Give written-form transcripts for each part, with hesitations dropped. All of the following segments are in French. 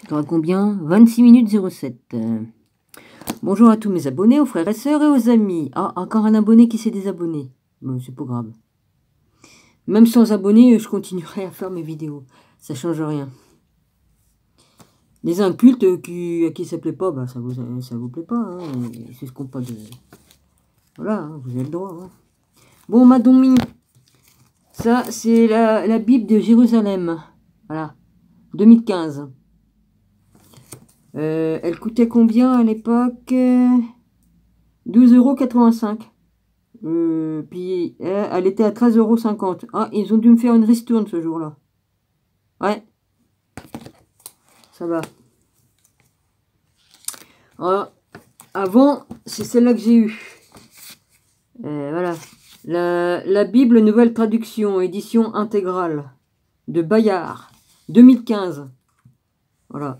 C'est à combien? 26 minutes 07. Bonjour à tous mes abonnés, aux frères et sœurs et aux amis. Ah, encore un abonné qui s'est désabonné. Bon, c'est pas grave. Même sans abonnés, je continuerai à faire mes vidéos. Ça change rien. Les incultes à qui ça plaît pas, bah ça vous plaît pas. Hein. C'est ce qu'on pas de... Voilà, hein, vous avez le droit. Hein. Bon, Madomi, ça c'est la Bible de Jérusalem. Voilà, 2015. Elle coûtait combien à l'époque? 12,85 €. Puis elle était à 13,50 €. Ah, ils ont dû me faire une ristourne ce jour-là. Ouais. Ça va. Ah, avant, c'est celle-là que j'ai eue. Voilà. La Bible Nouvelle Traduction, édition intégrale. De Bayard. 2015. Voilà.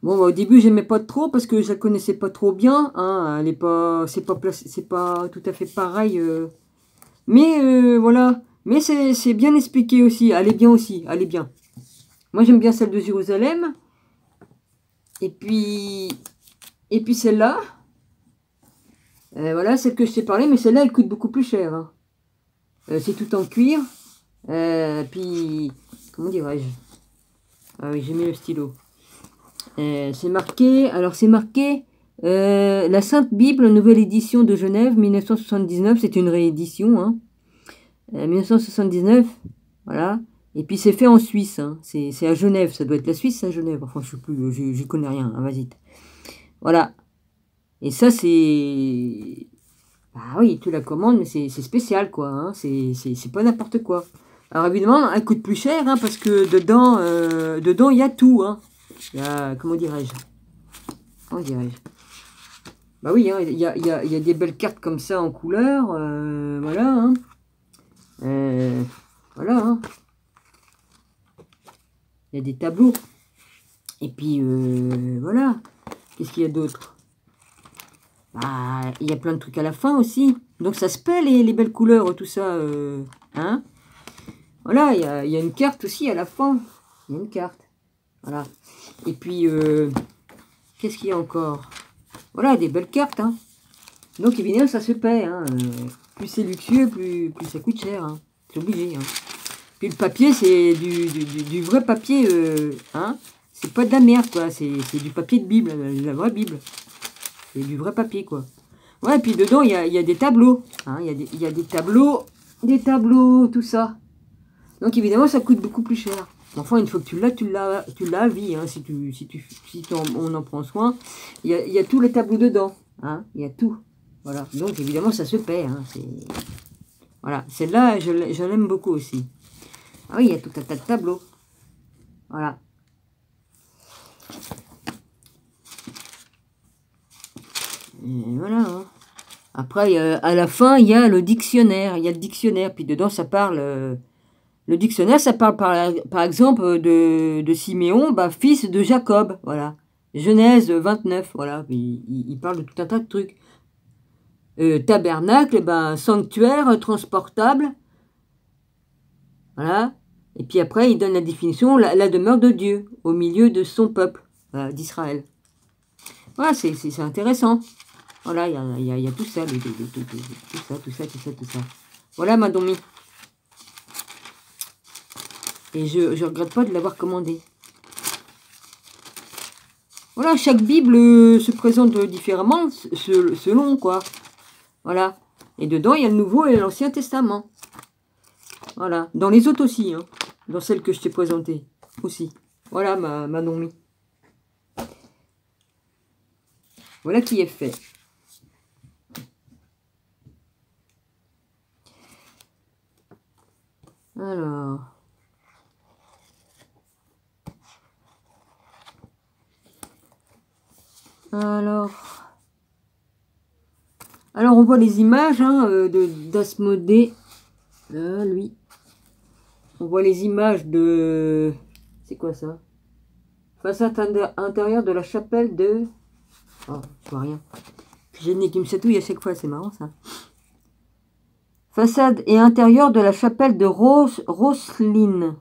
Bon, bah, au début, j'aimais pas trop parce que je la connaissais pas trop bien. Hein, elle est pas, c'est pas tout à fait pareil. Mais voilà. Mais c'est bien expliqué aussi. Elle est bien aussi. Elle est bien. Moi, j'aime bien celle de Jérusalem. Et puis celle-là. Voilà, celle que je t'ai parlé. Mais celle-là, elle coûte beaucoup plus cher. Hein. C'est tout en cuir. Puis, comment dirais-je? Ah oui, j'ai mis le stylo. C'est marqué, alors c'est marqué la Sainte Bible, nouvelle édition de Genève, 1979, c'est une réédition, hein. 1979, voilà. Et puis c'est fait en Suisse, hein. C'est à Genève, ça doit être la Suisse à Genève, enfin je sais plus, j'y connais rien, hein, vas-y. Voilà. Et ça c'est... Ah oui, tu la commandes, mais c'est spécial, quoi, hein. C'est pas n'importe quoi. Alors évidemment, elle coûte plus cher, hein, parce que dedans, il y a tout, hein. Il y a, comment dirais-je? Comment dirais-je? Bah oui, hein, il y a des belles cartes comme ça en couleur, voilà, hein. Voilà, hein. Il y a des tableaux. Et puis, voilà. Qu'est-ce qu'il y a d'autre? Bah, il y a plein de trucs à la fin aussi. Donc ça se paie les belles couleurs, tout ça, hein. Voilà, il y a une carte aussi à la fin. Il y a une carte. Voilà. Et puis, qu'est-ce qu'il y a encore? Voilà, des belles cartes. Hein. Donc, évidemment, ça se paie. Hein. Plus c'est luxueux, plus ça coûte cher. Hein. C'est obligé. Hein. Puis le papier, c'est du vrai papier. Hein. C'est pas de la merde, quoi. C'est du papier de Bible, la vraie Bible. C'est du vrai papier, quoi. Ouais, et puis dedans, il y a des tableaux. Hein. Il y a des tableaux, tout ça. Donc, évidemment, ça coûte beaucoup plus cher. Enfin, une fois que tu l'as à vie, hein, si on en prend soin. Il y a tous les tableaux dedans, hein, il y a tout. Voilà, donc évidemment, ça se paie. Hein, voilà, celle-là, je l'aime beaucoup aussi. Ah oui, il y a tout un tas de tableaux. Voilà. Et voilà. Hein. Après, à la fin, il y a le dictionnaire. Il y a le dictionnaire, puis dedans, ça parle... Le dictionnaire, ça parle par exemple de Siméon, bah, fils de Jacob, voilà. Genèse 29, voilà. Il parle de tout un tas de trucs. Tabernacle, ben, sanctuaire transportable. Voilà. Et puis après, il donne la définition, la demeure de Dieu, au milieu de son peuple, voilà, d'Israël. Voilà, c'est intéressant. Voilà, il y a tout ça, tout ça. Voilà, ma Domi. Et je regrette pas de l'avoir commandé. Voilà, chaque Bible se présente différemment selon quoi. Voilà. Et dedans, il y a le Nouveau et l'Ancien Testament. Voilà. Dans les autres aussi. Hein. Dans celles que je t'ai présentées aussi. Voilà ma Nomi. Voilà qui est fait. Alors on voit les images hein, d'Asmodée. Lui. On voit les images de... C'est quoi ça? Façade intérieure de la chapelle de... Oh, je vois rien. J'ai le nez qui me chatouille à chaque fois, c'est marrant ça. Façade et intérieur de la chapelle de Rosslyn.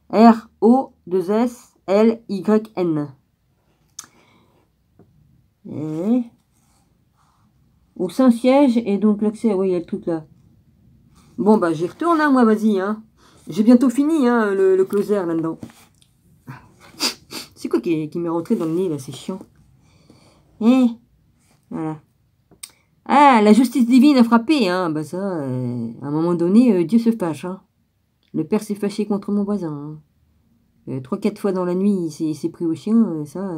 R-O-2-S L-Y-N. Et... Au Saint-Siège, et donc l'accès, oui, il y a le truc là. Bon, bah, j'y retourne, hein, moi, vas-y, hein. J'ai bientôt fini, hein, le closer, là-dedans. C'est quoi qui m'est rentré dans le nez, là, c'est chiant. Et voilà. Ah, la justice divine a frappé, hein. Bah ça, à un moment donné, Dieu se fâche, hein. Le père s'est fâché contre mon voisin, hein. 3-4 fois dans la nuit, il s'est pris au chien, ça.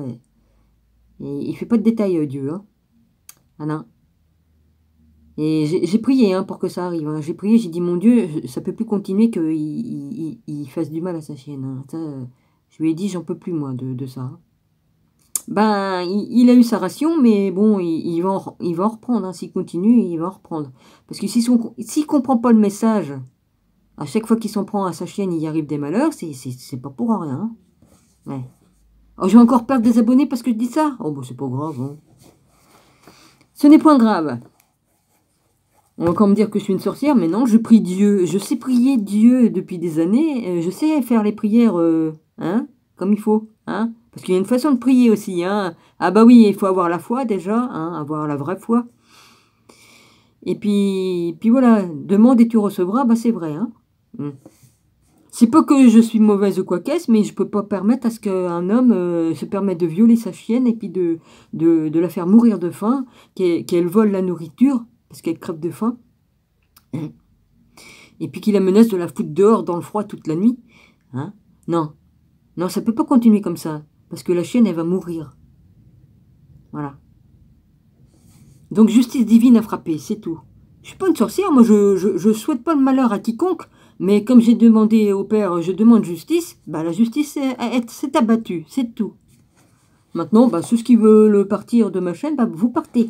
Et il fait pas de détails, Dieu, hein. Ah non. Et j'ai prié, hein, pour que ça arrive, hein. J'ai prié, j'ai dit, mon Dieu, ça peut plus continuer qu'il fasse du mal à sa chienne, hein. Ça, je lui ai dit, j'en peux plus, moi, de ça, hein. Ben, il a eu sa ration, mais bon, il va en reprendre, hein. S'il continue, il va en reprendre. Parce que s'il ne comprend pas le message, à chaque fois qu'il s'en prend à sa chienne, il y arrive des malheurs, c'est pas pour rien, hein. Ouais. Oh, je vais encore perdre des abonnés parce que je dis ça. Oh, bon, c'est pas grave, hein. Ce n'est point grave. On va encore me dire que je suis une sorcière, mais non, je prie Dieu. Je sais prier Dieu depuis des années. Je sais faire les prières, hein, comme il faut, hein. Parce qu'il y a une façon de prier aussi, hein. Ah bah oui, il faut avoir la foi déjà, hein, avoir la vraie foi. Et puis voilà, demande et tu recevras, bah c'est vrai, hein. C'est pas que je suis mauvaise ou quoi qu'est-ce, mais je peux pas permettre à ce qu'un homme se permette de violer sa chienne et puis de la faire mourir de faim, qu'elle vole la nourriture, parce qu'elle crève de faim. Et puis qu'il la menace de la foutre dehors dans le froid toute la nuit. Hein? Non. Non, ça peut pas continuer comme ça. Parce que la chienne, elle va mourir. Voilà. Donc justice divine a frappé, c'est tout. Je suis pas une sorcière, moi je souhaite pas le malheur à quiconque. Mais comme j'ai demandé au Père, je demande justice, bah la justice s'est abattue, c'est tout. Maintenant, bah, ceux qui veulent partir de ma chaîne, bah, vous partez.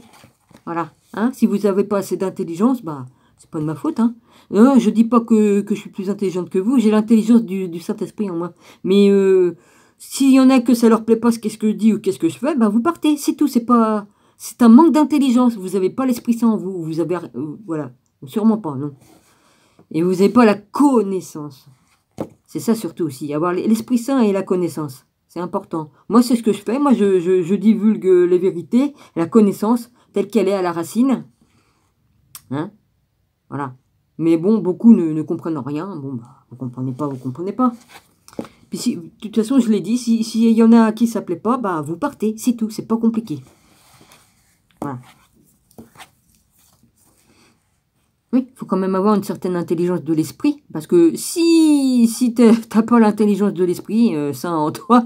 Voilà. Hein, si vous n'avez pas assez d'intelligence, bah, c'est pas de ma faute. Hein. Je dis pas que je suis plus intelligente que vous, j'ai l'intelligence du Saint-Esprit en moi. Mais s'il y en a que ça leur plaît pas ce qu'est-ce que je dis ou qu'est-ce que je fais, bah, vous partez, c'est tout. C'est un manque d'intelligence. Vous n'avez pas l'Esprit Saint en vous. Vous avez, voilà. Sûrement pas, non. Et vous n'avez pas la connaissance. C'est ça surtout aussi, avoir l'Esprit Saint et la connaissance. C'est important. Moi, c'est ce que je fais. Moi, je divulgue les vérités, la connaissance, telle qu'elle est à la racine. Hein? Voilà. Mais bon, beaucoup ne comprennent rien. Bon, bah, vous comprenez pas, vous comprenez pas. Puis si, de toute façon, je l'ai dit, s'il y en a à qui ça plaît pas, bah, vous partez. C'est tout, c'est pas compliqué. Voilà. Oui, il faut quand même avoir une certaine intelligence de l'esprit. Parce que si t'as pas l'intelligence de l'esprit, ça en toi,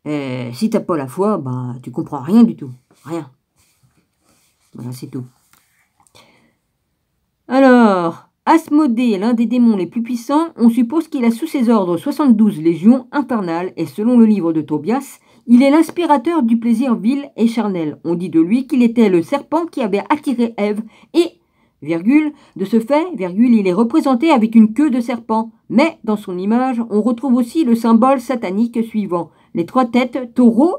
si t'as pas la foi, bah tu comprends rien du tout. Rien. Voilà, c'est tout. Alors, Asmodée, l'un des démons les plus puissants, on suppose qu'il a sous ses ordres 72 légions infernales, et selon le livre de Tobias, il est l'inspirateur du plaisir vil et charnel. On dit de lui qu'il était le serpent qui avait attiré Ève et... Virgule, de ce fait, virgule, il est représenté avec une queue de serpent. Mais, dans son image, on retrouve aussi le symbole satanique suivant. Les 3 têtes, taureau,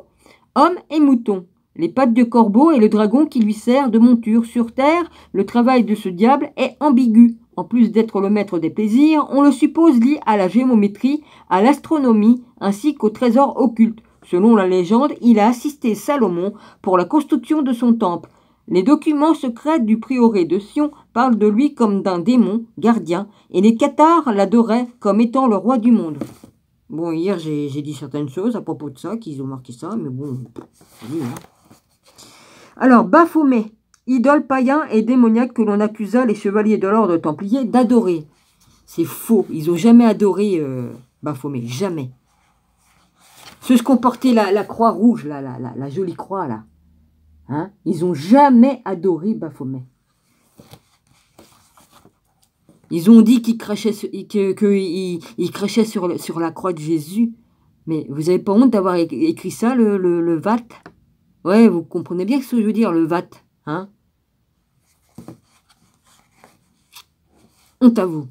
homme et mouton. Les pattes de corbeau et le dragon qui lui sert de monture. Sur terre, le travail de ce diable est ambigu. En plus d'être le maître des plaisirs, on le suppose lié à la géométrie, à l'astronomie, ainsi qu'au trésor occulte. Selon la légende, il a assisté Salomon pour la construction de son temple. Les documents secrets du prieuré de Sion parlent de lui comme d'un démon gardien, et les cathares l'adoraient comme étant le roi du monde. Bon, hier, j'ai dit certaines choses à propos de ça, qu'ils ont marqué ça, mais bon... Oui, hein. Alors, Baphomet, idole païen et démoniaque que l'on accusa les chevaliers de l'ordre templier d'adorer. C'est faux, ils n'ont jamais adoré Baphomet, jamais. Ceux qui ont porté la croix rouge, la jolie croix, là. Hein? Ils n'ont jamais adoré Baphomet. Ils ont dit qu'ils crachaient, qu'ils crachaient sur la croix de Jésus. Mais vous n'avez pas honte d'avoir écrit ça, le VAT? Ouais, vous comprenez bien ce que je veux dire, le VAT. Hein? Honte à vous.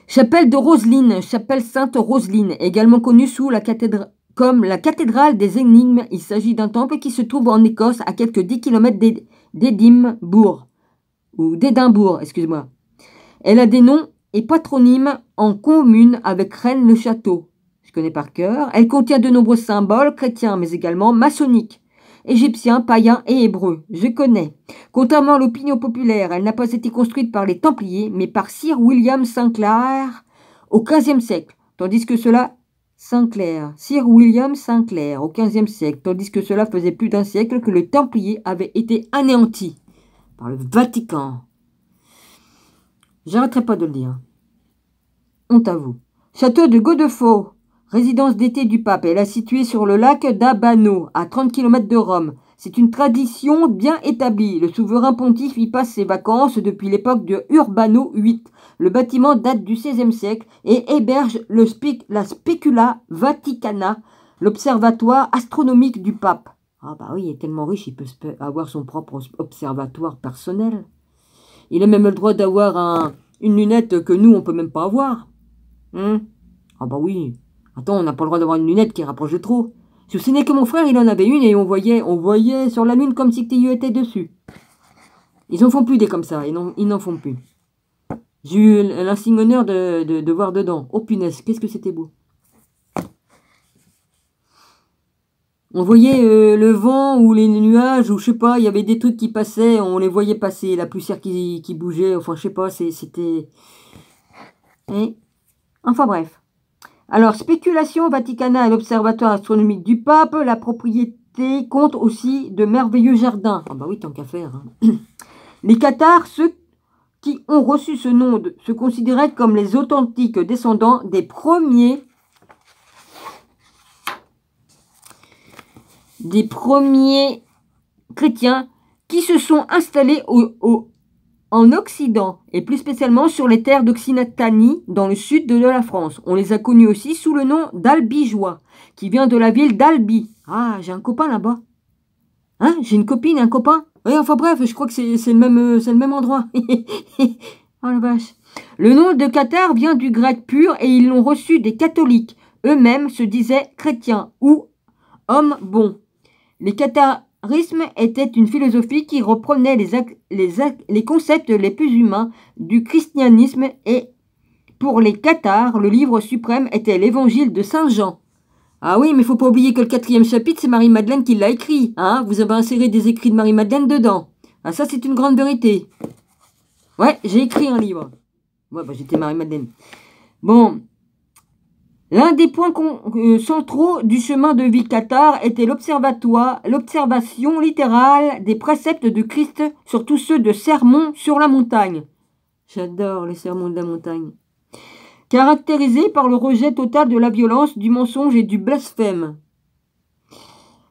Chapelle de Roseline, chapelle Sainte-Roseline, également connue sous la cathédrale. Comme la cathédrale des énigmes, il s'agit d'un temple qui se trouve en Écosse à quelques 10 km d'Édimbourg. Ou d'Édimbourg, excuse-moi. Elle a des noms et patronymes en commune avec Rennes-le-Château. je connais par cœur. Elle contient de nombreux symboles chrétiens, mais également maçonniques, égyptiens, païens et hébreux. Je connais. Contrairement à l'opinion populaire, elle n'a pas été construite par les Templiers, mais par Sir William Sinclair au XVe siècle, tandis que cela... Sir William Sinclair, au XVe siècle, tandis que cela faisait plus d'un siècle que le Templier avait été anéanti par le Vatican. J'arrêterai pas de le dire. Honte à vous. Château de Godefaux, résidence d'été du pape. Elle est située sur le lac d'Abano, à 30 km de Rome. C'est une tradition bien établie. Le souverain pontife y passe ses vacances depuis l'époque de Urbano VIII. Le bâtiment date du XVIe siècle et héberge la Specula Vaticana, l'observatoire astronomique du pape. Ah bah oui, il est tellement riche, il peut avoir son propre observatoire personnel. Il a même le droit d'avoir une lunette que nous, on peut même pas avoir. Ah bah oui. Attends, on n'a pas le droit d'avoir une lunette qui rapproche de trop. Si ce n'est que mon frère, il en avait une et on voyait sur la lune comme si tu étais dessus. Ils en font plus des comme ça, ils n'en font plus. J'ai eu l'insigne honneur de voir dedans. Oh punaise, qu'est-ce que c'était beau. On voyait le vent ou les nuages, ou je sais pas, il y avait des trucs qui passaient, on les voyait passer, la poussière qui bougeait, enfin je sais pas, c'était... Enfin bref. Alors, spéculation Vaticana et l'Observatoire astronomique du pape, la propriété compte aussi de merveilleux jardins. Ah bah oui, tant qu'à faire. Hein. Les cathares, ceux qui ont reçu ce nom, se considéraient comme les authentiques descendants des premiers chrétiens qui se sont installés en Occident, et plus spécialement sur les terres d'Occitanie, dans le sud de la France. On les a connus aussi sous le nom d'Albigeois, qui vient de la ville d'Albi. Ah, j'ai un copain là-bas. Hein, j'ai une copine, un copain. Oui, enfin bref, je crois que c'est le même endroit. Oh la vache. Le nom de Cathare vient du grec pur et ils l'ont reçu des catholiques. Eux-mêmes se disaient chrétiens ou hommes bons. Les catharismes était une philosophie qui reprenait les concepts les plus humains du christianisme et pour les cathares, le livre suprême était l'évangile de Saint Jean. Ah oui, mais il faut pas oublier que le 4e chapitre, c'est Marie-Madeleine qui l'a écrit. Hein, vous avez inséré des écrits de Marie-Madeleine dedans. Ah, ça, c'est une grande vérité. Ouais, j'ai écrit un livre. Ouais, bah, j'étais Marie-Madeleine. Bon. L'un des points centraux du chemin de vie cathare était l'observation littérale des préceptes de Christ, surtout ceux de sermons sur la montagne. J'adore les sermons de la montagne. Caractérisés par le rejet total de la violence, du mensonge et du blasphème.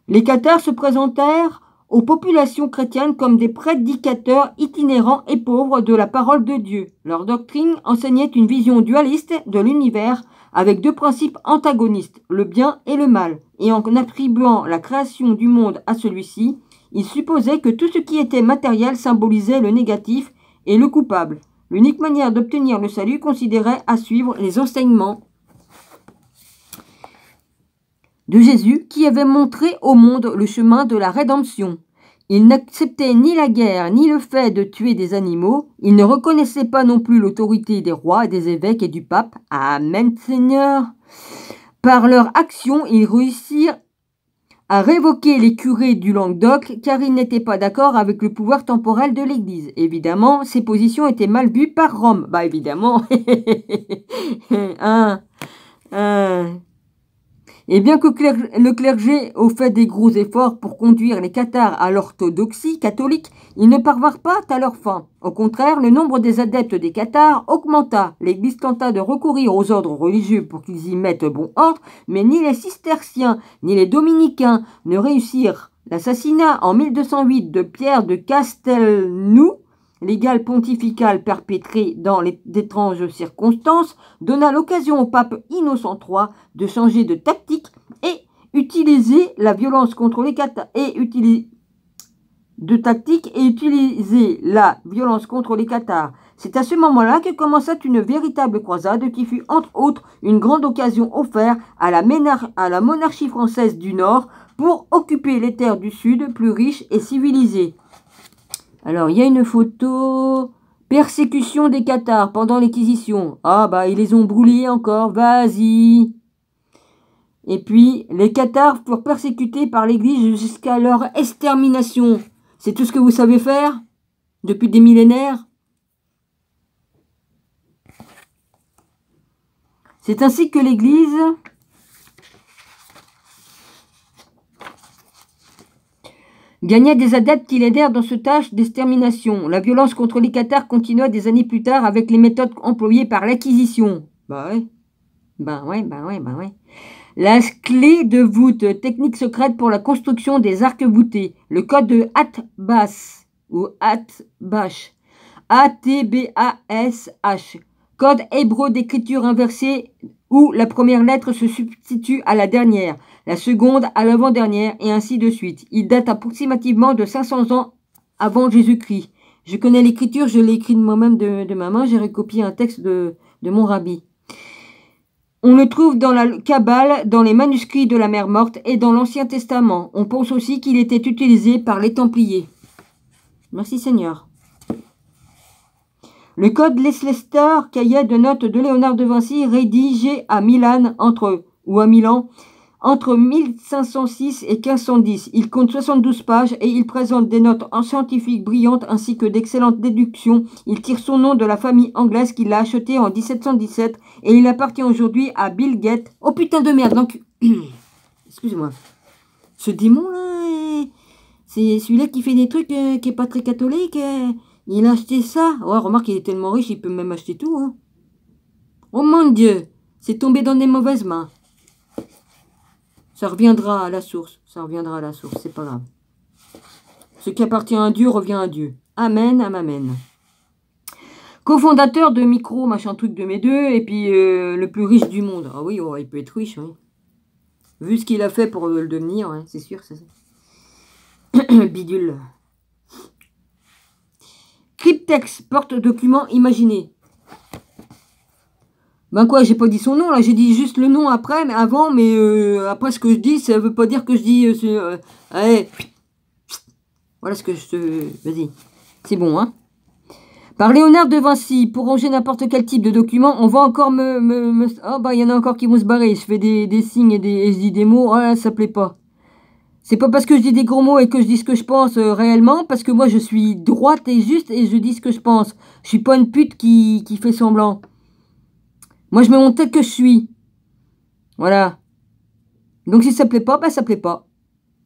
Les cathares se présentèrent aux populations chrétiennes comme des prédicateurs itinérants et pauvres de la parole de Dieu. Leur doctrine enseignait une vision dualiste de l'univers avec deux principes antagonistes, le bien et le mal, et en attribuant la création du monde à celui-ci, ils supposaient que tout ce qui était matériel symbolisait le négatif et le coupable. L'unique manière d'obtenir le salut considérait à suivre les enseignements de Jésus qui avait montré au monde le chemin de la rédemption. Il n'acceptait ni la guerre ni le fait de tuer des animaux. Il ne reconnaissait pas non plus l'autorité des rois, des évêques et du pape. Amen, Seigneur. Par leur action, ils réussirent à révoquer les curés du Languedoc car ils n'étaient pas d'accord avec le pouvoir temporel de l'Église. Évidemment, ces positions étaient mal vues par Rome. Bah évidemment. Et bien que le clergé ait fait des gros efforts pour conduire les cathares à l'orthodoxie catholique, ils ne parvinrent pas à leur fin. Au contraire, le nombre des adeptes des cathares augmenta. L'Église tenta de recourir aux ordres religieux pour qu'ils y mettent bon ordre, mais ni les cisterciens ni les dominicains ne réussirent. L'assassinat en 1208 de Pierre de Castelnau, légal pontifical perpétré dans d'étranges circonstances, donna l'occasion au pape Innocent III de changer de tactique et utiliser la violence contre les cathares C'est à ce moment-là que commença une véritable croisade qui fut entre autres une grande occasion offerte à la monarchie française du Nord pour occuper les terres du Sud plus riches et civilisées. Alors, il y a une photo. Persécution des cathares pendant l'Inquisition. Ah, bah, ils les ont brûlés encore. Vas-y. Et puis, les cathares furent persécutés par l'Église jusqu'à leur extermination. C'est tout ce que vous savez faire depuis des millénaires. C'est ainsi que l'Église gagna des adeptes qui l'aidèrent dans ce tâche d'extermination. La violence contre les cathares continua des années plus tard avec les méthodes employées par l'Inquisition. Bah ouais. La clé de voûte, technique secrète pour la construction des arcs voûtés. Le code de Atbas ou Atbash. A-T-B-A-S-H. Code hébreu d'écriture inversée où la première lettre se substitue à la dernière, la seconde à l'avant-dernière, et ainsi de suite. Il date approximativement de 500 ans avant Jésus-Christ. Je connais l'écriture, je l'ai écrit de moi-même de ma main, j'ai recopié un texte de mon rabbi. On le trouve dans la Kabbale, dans les manuscrits de la Mer Morte et dans l'Ancien Testament. On pense aussi qu'il était utilisé par les Templiers. Merci Seigneur. Le code Leicester, cahier de notes de Léonard de Vinci, rédigé à Milan entre 1506 et 1510. Il compte 72 pages et il présente des notes scientifiques brillantes ainsi que d'excellentes déductions. Il tire son nom de la famille anglaise qui l'a acheté en 1717 et il appartient aujourd'hui à Bill Gates. Oh putain de merde, donc... Excusez-moi. Ce démon là, c'est celui-là qui fait des trucs qui est pas très catholique. Il a acheté ça. Ouais, remarque, il est tellement riche, il peut même acheter tout. Hein. Oh mon Dieu, c'est tombé dans des mauvaises mains. Ça reviendra à la source. Ça reviendra à la source, c'est pas grave. Ce qui appartient à Dieu revient à Dieu. Amen, amen. Cofondateur de Micro, machin truc de mes deux, et puis le plus riche du monde. Ah oui, oh, il peut être riche, oui. Vu ce qu'il a fait pour le devenir, hein, c'est sûr, c'est ça. Bidule. Cryptex, porte-document imaginé. Ben quoi, j'ai pas dit son nom, là, j'ai dit juste le nom après, mais avant, mais après ce que je dis, ça veut pas dire que je dis... allez, voilà ce que je te... Vas-y, c'est bon, hein. Par Léonard de Vinci, pour ranger n'importe quel type de document, on va encore Oh, bah, il y en a encore qui vont se barrer, je fais des signes et je dis des mots, ah, ça plaît pas. C'est pas parce que je dis des gros mots et que je dis ce que je pense réellement, parce que moi je suis droite et juste et je dis ce que je pense. Je suis pas une pute qui fait semblant. Moi je me montre tel que je suis. Voilà. Donc si ça plaît pas, bah ça plaît pas.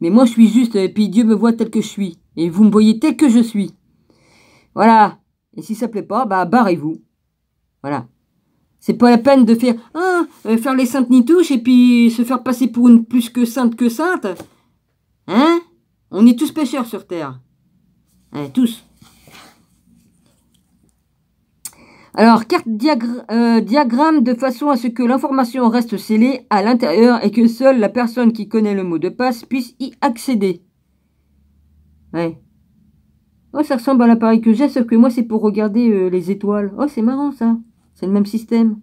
Mais moi je suis juste et puis Dieu me voit tel que je suis. Et vous me voyez tel que je suis. Voilà. Et si ça plaît pas, bah barrez-vous. Voilà. C'est pas la peine de faire faire les saintes nitouches et puis se faire passer pour une plus que sainte que sainte. Hein? On est tous pécheurs sur Terre. Hein, tous. Alors, carte diagramme de façon à ce que l'information reste scellée à l'intérieur et que seule la personne qui connaît le mot de passe puisse y accéder. Ouais. Oh, ça ressemble à l'appareil que j'ai, sauf que moi, c'est pour regarder les étoiles. Oh, c'est marrant, ça. C'est le même système.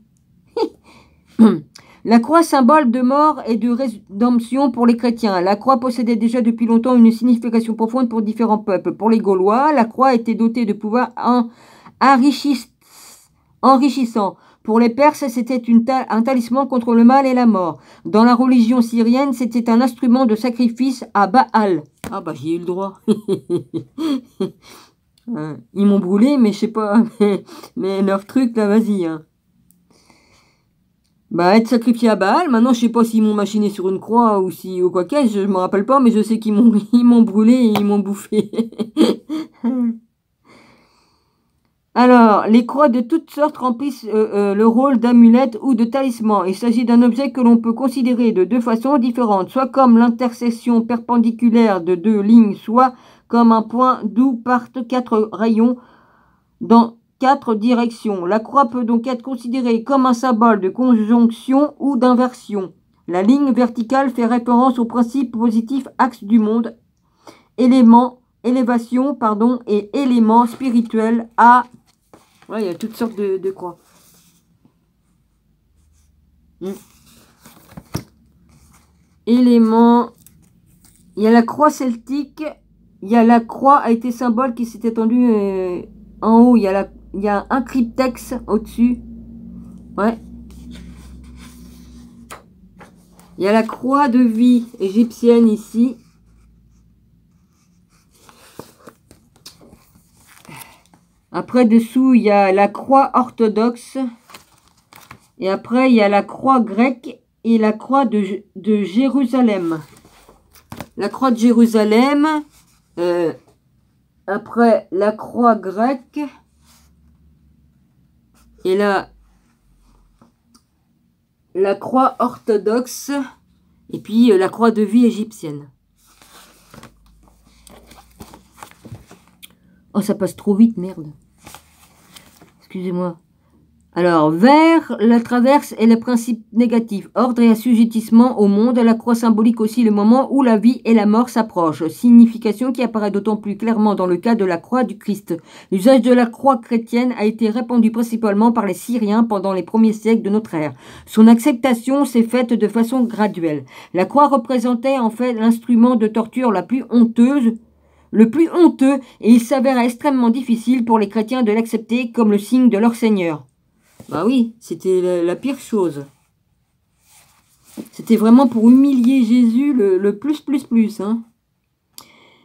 La croix, symbole de mort et de rédemption pour les chrétiens. La croix possédait déjà depuis longtemps une signification profonde pour différents peuples. Pour les Gaulois, la croix était dotée de pouvoirs enrichissants. Pour les Perses, c'était un talisman contre le mal et la mort. Dans la religion syrienne, c'était un instrument de sacrifice à Baal. Ah bah j'ai eu le droit. Ils m'ont brûlé, mais je sais pas. Mais leur truc, là, vas-y. Hein. Bah, être sacrifié à Baal, maintenant, je sais pas s'ils m'ont machiné sur une croix ou si, ou quoi qu'est-ce, je me rappelle pas, mais je sais qu'ils m'ont brûlé et ils m'ont bouffé. Alors, les croix de toutes sortes remplissent le rôle d'amulette ou de talisman. Il s'agit d'un objet que l'on peut considérer de deux façons différentes, soit comme l'intersection perpendiculaire de deux lignes, soit comme un point d'où partent 4 rayons dans 4 directions. La croix peut donc être considérée comme un symbole de conjonction ou d'inversion. La ligne verticale fait référence au principe positif axe du monde, élévation, et élément spirituel à... Ouais, il y a toutes sortes de croix. Élément... Il y a la croix celtique, il y a la croix a été symbole qui s'est étendue en haut, il y a un cryptex au-dessus. Ouais. Il y a la croix de vie égyptienne ici. Après, dessous, il y a la croix orthodoxe. Et après, il y a la croix grecque et la croix de Jérusalem. La croix de Jérusalem. Après, la croix grecque. Et là, la croix orthodoxe. Et puis, la croix de vie égyptienne. Oh, ça passe trop vite, merde. Excusez-moi. Alors, vert, la traverse est le principe négatif. Ordre et assujettissement au monde. La croix symbolique aussi le moment où la vie et la mort s'approchent. Signification qui apparaît d'autant plus clairement dans le cas de la croix du Christ. L'usage de la croix chrétienne a été répandu principalement par les Syriens pendant les premiers siècles de notre ère. Son acceptation s'est faite de façon graduelle. La croix représentait en fait l'instrument de torture la plus honteuse, le plus honteux, et il s'avérait extrêmement difficile pour les chrétiens de l'accepter comme le signe de leur Seigneur. Bah oui, c'était la pire chose. C'était vraiment pour humilier Jésus le plus. Hein.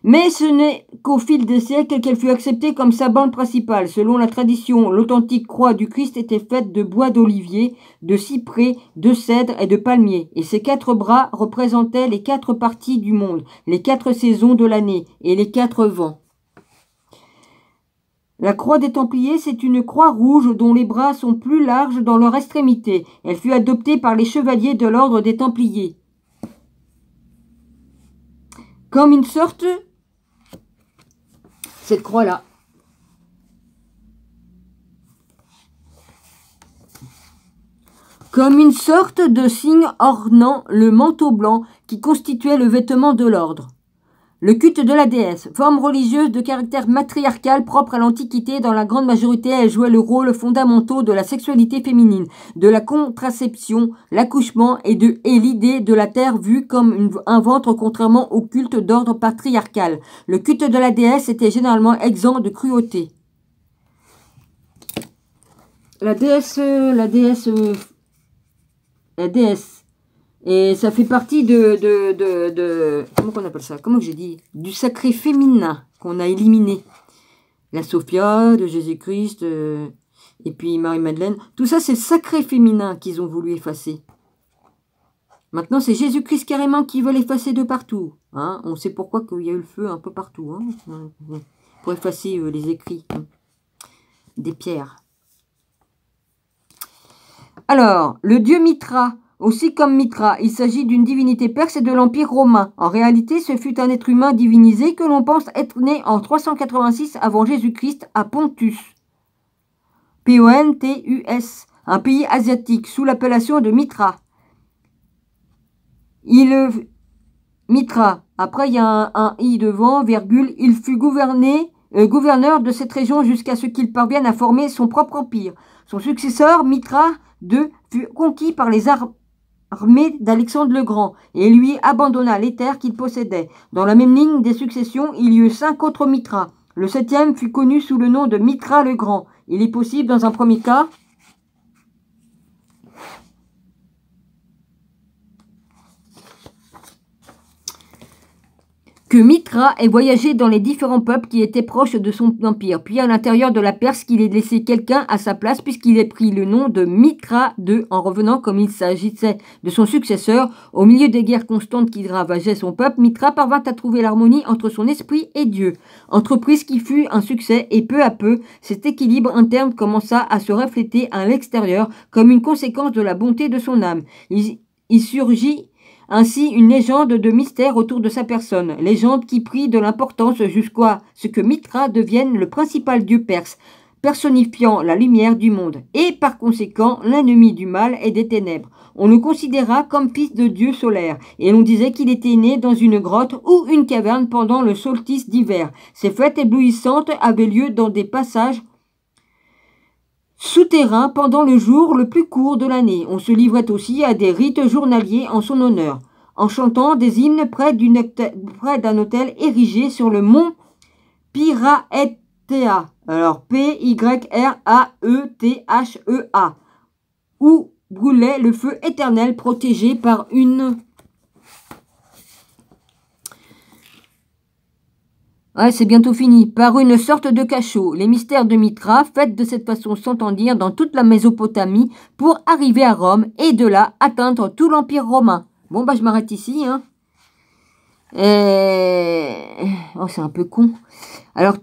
Mais ce n'est qu'au fil des siècles qu'elle fut acceptée comme symbole principal. Selon la tradition, l'authentique croix du Christ était faite de bois d'olivier, de cyprès, de cèdre et de palmier. Et ses 4 bras représentaient les 4 parties du monde, les 4 saisons de l'année et les 4 vents. La croix des Templiers, c'est une croix rouge dont les bras sont plus larges dans leur extrémité. Elle fut adoptée par les chevaliers de l'ordre des Templiers. Comme une sorte... Cette croix-là. Comme une sorte de signe ornant le manteau blanc qui constituait le vêtement de l'ordre. Le culte de la déesse, forme religieuse de caractère matriarcal propre à l'Antiquité, dans la grande majorité, elle jouait le rôle fondamental de la sexualité féminine, de la contraception, l'accouchement et l'idée de la terre vue comme un ventre, contrairement au culte d'ordre patriarcal. Le culte de la déesse était généralement exempt de cruauté. La déesse. Et ça fait partie comment qu'on appelle ça? Comment j'ai dit? Du sacré féminin qu'on a éliminé. La Sophia de Jésus-Christ, et puis Marie-Madeleine. Tout ça, c'est le sacré féminin qu'ils ont voulu effacer. Maintenant, c'est Jésus-Christ carrément qui veut l'effacer de partout. Hein, on sait pourquoi qu'il y a eu le feu un peu partout. Hein, pour effacer les écrits des pierres. Alors, le dieu Mitra... Aussi comme Mitra, il s'agit d'une divinité perse et de l'Empire romain. En réalité, ce fut un être humain divinisé que l'on pense être né en 386 avant Jésus-Christ à Pontus. P-O-N-T-U-S, un pays asiatique sous l'appellation de Mitra. Mitra, après il y a un I devant, virgule, il fut gouverneur de cette région jusqu'à ce qu'il parvienne à former son propre empire. Son successeur, Mitra II, fut conquis par les armée d'Alexandre le Grand, et lui abandonna les terres qu'il possédait. Dans la même ligne des successions, il y eut 5 autres Mitras. Le 7e fut connu sous le nom de Mitra le Grand. Il est possible, dans un premier cas, que Mitra ait voyagé dans les différents peuples qui étaient proches de son empire, puis à l'intérieur de la Perse qu'il ait laissé quelqu'un à sa place puisqu'il ait pris le nom de Mitra II en revenant comme il s'agissait de son successeur. Au milieu des guerres constantes qui ravageaient son peuple, Mitra parvint à trouver l'harmonie entre son esprit et Dieu. Entreprise qui fut un succès et peu à peu, cet équilibre interne commença à se refléter à l'extérieur comme une conséquence de la bonté de son âme. Il surgit ainsi une légende de mystère autour de sa personne, légende qui prit de l'importance jusqu'à ce que Mitra devienne le principal dieu perse, personnifiant la lumière du monde, et par conséquent l'ennemi du mal et des ténèbres. On le considéra comme fils de dieu solaire, et l'on disait qu'il était né dans une grotte ou une caverne pendant le solstice d'hiver. Ces fêtes éblouissantes avaient lieu dans des passages souterrain pendant le jour le plus court de l'année. On se livrait aussi à des rites journaliers en son honneur, en chantant des hymnes près d'un autel érigé sur le mont Piraethea, alors P-Y-R-A-E-T-H-E-A, où brûlait le feu éternel protégé par une Ouais, c'est bientôt fini. Par une sorte de cachot, les mystères de Mithra, faits de cette façon, s'entendirent dans toute la Mésopotamie pour arriver à Rome et de là atteindre tout l'Empire romain. Bon, bah, je m'arrête ici, hein. Oh, c'est un peu con. Alors,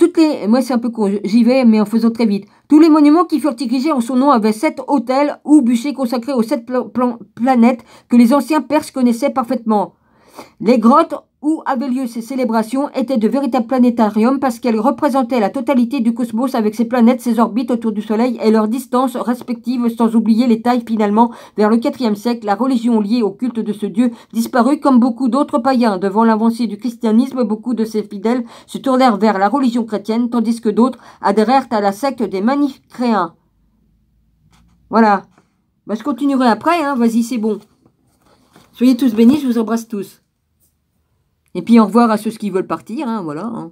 moi, c'est un peu con. J'y vais, mais en faisant très vite. Tous les monuments qui furent érigés en son nom avaient 7 hôtels ou bûchers consacrés aux 7 planètes que les anciens Perses connaissaient parfaitement. Les grottes où avaient lieu ces célébrations étaient de véritables planétariums parce qu'elles représentaient la totalité du cosmos avec ses planètes, ses orbites autour du Soleil et leurs distances respectives, sans oublier les tailles. Finalement, vers le IVe siècle, la religion liée au culte de ce dieu disparut comme beaucoup d'autres païens. Devant l'avancée du christianisme, beaucoup de ses fidèles se tournèrent vers la religion chrétienne, tandis que d'autres adhérèrent à la secte des manichéens. Voilà. Bah, je continuerai après, hein. Vas-y, c'est bon. Soyez tous bénis, je vous embrasse tous. Et puis au revoir à ceux qui veulent partir, hein, voilà. Hein.